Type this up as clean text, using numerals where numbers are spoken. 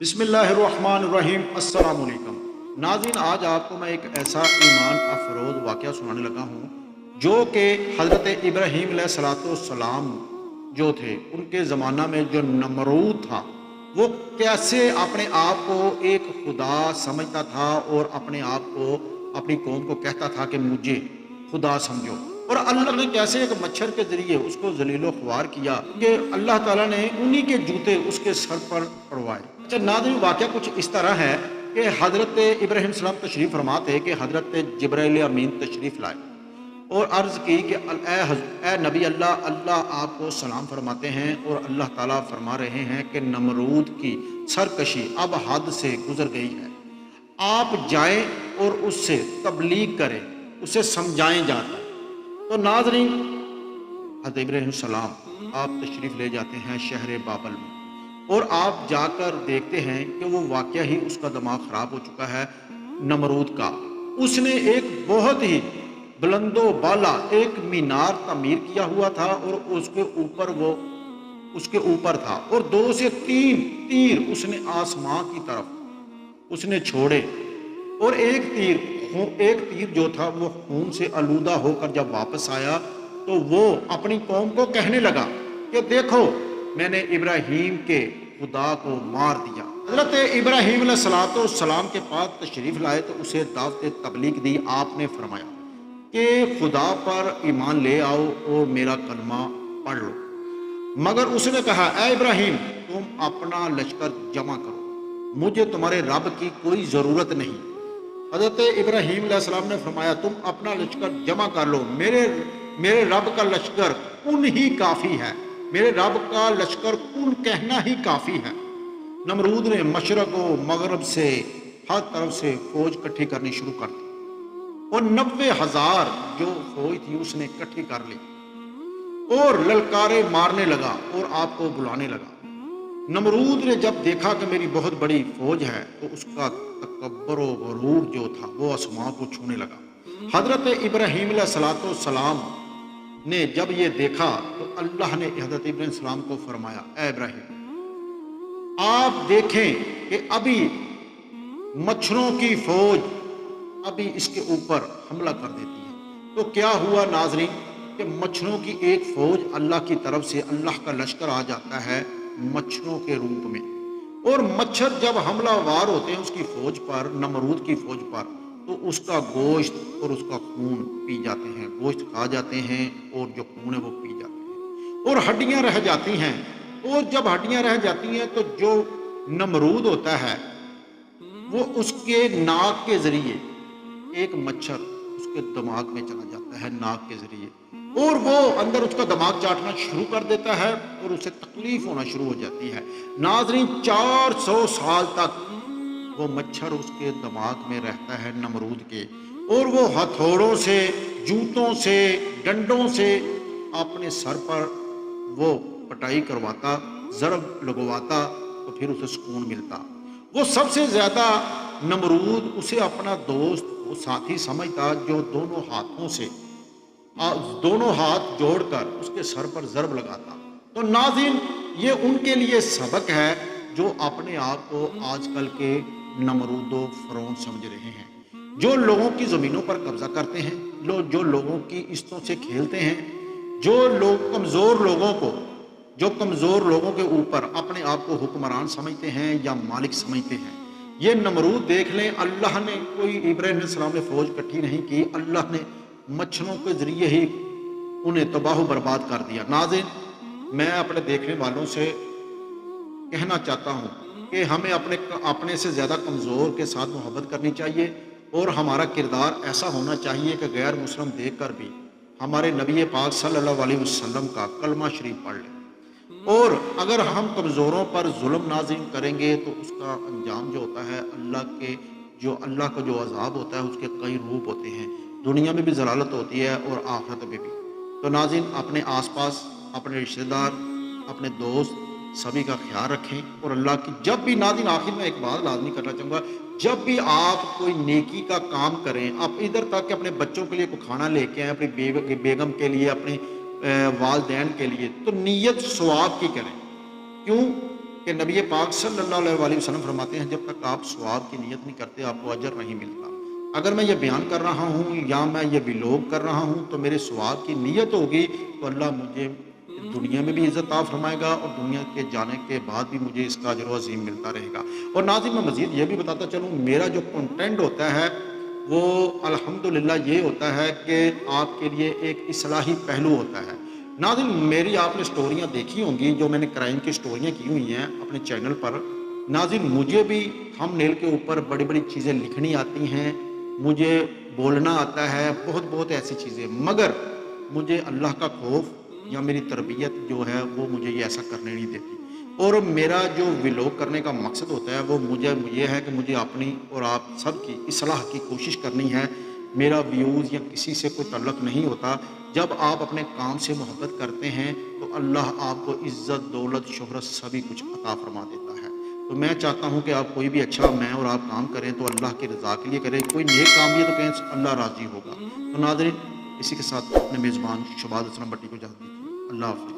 बिस्मिल्लाहिर्रहमानिर्रहीम। अस्सलाम वालेकुम नाज़रीन, आज आपको मैं एक ऐसा ईमान अफरोज़ वाक़या सुनाने लगा हूँ जो कि हज़रत इब्राहीम अलैहिस्सलाम जो थे उनके ज़माना में जो नमरूद था वो कैसे अपने आप को एक खुदा समझता था और अपने आप को अपनी कौम को कहता था कि मुझे खुदा समझो। और अल्लाह ने कैसे एक मच्छर के ज़रिए उसको जलीलो ख्वार किया कि अल्लाह ताला ने उन्हीं के जूते उसके सर पर पड़वाए। अच्छा नाज़रीन, वाक़या कुछ इस तरह है कि हज़रत इब्राहीम सलाम तशरीफ़ फरमा थे कि हज़रत जिब्राईल अमीन तशरीफ़ लाए और अर्ज़ की कि ए नबी अल्लाह, अल्लाह आपको सलाम फरमाते हैं और अल्लाह ताला फरमा रहे हैं कि नमरूद की सरकशी अब हद से गुज़र गई है। आप जाएं और उससे तबलीग करें, उसे समझाएं जाकर। तो नाज़रीन, हज़रत इब्राहीम सलाम आप तशरीफ़ ले जाते हैं शहर बाबल में और आप जाकर देखते हैं कि वो वाक़या ही उसका दिमाग ख़राब हो चुका है नमरूद का। उसने एक बहुत ही बुलंदो बाला एक मीनार तमीर किया हुआ था और उसके ऊपर था और 2 से 3 तीर उसने आसमां की तरफ उसने छोड़े और एक तीर जो था वो खून से आलूदा होकर जब वापस आया तो वो अपनी कौम को कहने लगा कि देखो, मैंने इब्राहीम के खुदा को मार दिया। हज़रत इब्राहीम अलैहिस्सलाम के पास तशरीफ़ लाए तो उसे दावत तबलीग दी। आपने फरमाया कि खुदा पर ईमान ले आओ और मेरा कलमा पढ़ लो। मगर उसने कहा, ए इब्राहीम, तुम अपना लश्कर जमा करो, मुझे तुम्हारे रब की कोई ज़रूरत नहीं। हज़रत इब्राहीम अलैहिस्सलाम ने फरमाया, तुम अपना लश्कर जमा कर लो, मेरे रब का लश्कर कुन ही काफ़ी है, मेरे रब का लश्कर कुन कहना ही काफ़ी है। नमरूद ने मशरक़ व मगरब से हर तरफ से फौज इकट्ठी करनी शुरू कर दी और 90,000 जो फौज थी उसने इकट्ठी कर ली और ललकारे मारने लगा और आपको बुलाने लगा। नमरूद ने जब देखा कि मेरी बहुत बड़ी फौज है तो उसका तकब्बर व गरूर जो था वो आसमां को छूने लगा। हज़रत इब्राहीम अलैहिस्सलाम ने जब ये देखा तो अल्लाह ने हज़रत इब्राहीम सलाम को फरमाया, ए इब्राहीम, आप देखें कि अभी मच्छरों की फौज अभी इसके ऊपर हमला कर देती है। तो क्या हुआ नाजरीन कि मच्छरों की एक फौज अल्लाह की तरफ से अल्लाह का लश्कर आ जाता है मच्छरों के रूप में और मच्छर जब हमलावार होते हैं उसकी फौज पर, नमरूद की फौज पर, तो उसका गोश्त और उसका खून पी जाते हैं, गोश्त खा जाते हैं और जो खून है वो पी जाते हैं और हड्डियां रह जाती हैं। और जब हड्डियां रह जाती हैं तो जो नमरूद होता है वो उसके नाक के जरिए एक मच्छर उसके दिमाग में चला जाता है नाक के जरिए और वो अंदर उसका दिमाग चाटना शुरू कर देता है और उसे तकलीफ होना शुरू हो जाती है। नाजरीन, 400 साल तक वो मच्छर उसके दिमाग में रहता है नमरूद के और वो हथौड़ों से, जूतों से, डंडों से अपने सर पर वो पटाई करवाता, ज़रब लगवाता तो फिर उसे सुकून मिलता। वो सबसे ज़्यादा नमरूद उसे अपना दोस्त, वो साथी समझता जो दोनों हाथ जोड़कर उसके सर पर ज़रब लगाता। तो नाज़रीन, ये उनके लिए सबक है जो अपने आप को आजकल के नमरूदो फ़िरौन समझ रहे हैं, जो लोगों की ज़मीनों पर कब्ज़ा करते हैं, जो लोगों की इज़्ज़तों से खेलते हैं, जो कमज़ोर लोगों के ऊपर अपने आप को हुक्मरान समझते हैं या मालिक समझते हैं। ये नमरूद देख लें, अल्लाह ने कोई इब्राहीम अलैहिस्सलाम ने फ़ौज इकट्ठी नहीं की, अल्लाह ने मच्छरों के ज़रिए ही उन्हें तबाह बर्बाद कर दिया। नाज़रीन, मैं अपने देखने वालों से कहना चाहता हूँ कि हमें अपने से ज़्यादा कमज़ोर के साथ मोहब्बत करनी चाहिए और हमारा किरदार ऐसा होना चाहिए कि गैर मुस्लिम देख कर भी हमारे नबी पाक सल्लल्लाहु अलैहि वसल्लम का कलमा शरीफ पढ़ लें। और अगर हम कमज़ोरों पर जुल्म नाज़रीन करेंगे तो उसका अंजाम जो होता है अल्लाह का जो अज़ाब होता है उसके कई रूप होते हैं, दुनिया में भी ज़लालत होती है और आखिरत में भी। तो नाज़रीन, अपने आसपास अपने रिश्तेदार, अपने दोस्त सभी का ख्याल रखें और अल्लाह की जब भी नाज़रीन, आखिर में एक बात लाजमी करना चाहूँगा, जब भी आप कोई नेकी का काम करें, आप इधर तक कि अपने बच्चों के लिए कोई खाना लेके आएँ, अपनी बेगम के लिए, अपने वालदैन के लिए, तो नीयत सवाब की करें। क्यों? کہ نبی پاک صلی اللہ علیہ وسلم فرماتے ہیں جب تک آپ ثواب کی نیت نہیں کرتے آپ کو اجر نہیں ملتا۔ اگر میں یہ بیان کر رہا ہوں یا میں یہ ویلوگ کر رہا ہوں تو میرے ثواب کی نیت ہوگی تو اللہ مجھے دنیا میں بھی عزت عطا فرمائے گا اور دنیا کے جانے کے بعد بھی مجھے اس کا اجر و عظیم ملتا رہے گا۔ اور ناظرین میں مزید یہ بھی بتاتا چلوں، میرا جو کنٹینٹ ہوتا ہے وہ الحمدللہ یہ ہوتا ہے کہ آپ کے لیے ایک اصلاحی پہلو ہوتا ہے۔ ناظرین میری آپ نے سٹوریاں دیکھی ہوں گی جو میں نے کرائم کی سٹوریاں کی ہوئی ہیں اپنے چینل پر۔ ناظرین مجھے بھی تھم نیل کے اوپر بڑی بڑی چیزیں لکھنی آتی ہیں، مجھے بولنا آتا ہے، بہت بہت ایسی چیزیں، مگر مجھے اللہ کا خوف یا میری تربیت جو ہے وہ مجھے یہ ایسا کرنے نہیں دیتی۔ اور میرا جو ویلوگ کرنے کا مقصد ہوتا ہے وہ مجھے یہ ہے کہ مجھے اپنی اور آپ سب کی اصلاح کی کوشش کرنی ہے۔ میرا ویوز یا کسی سے کوئی تعلق نہیں ہوتا۔ جب آپ اپنے کام سے محبت کرتے ہیں تو اللہ آپ کو عزت، دولت، شہرت سبھی کچھ عطا فرما دیتا ہے۔ تو میں چاہتا ہوں کہ آپ کوئی بھی اچھا میں اور آپ کام کریں تو اللہ کی رضا کے لیے کریں، کوئی نیک کام بھی ہے تو کہیں اللہ راضی ہوگا۔ تو ناظرین اسی کے ساتھ اپنے میزبان شہباز اسلم بٹی کو اجازت دیجیے۔ اللہ حافظ۔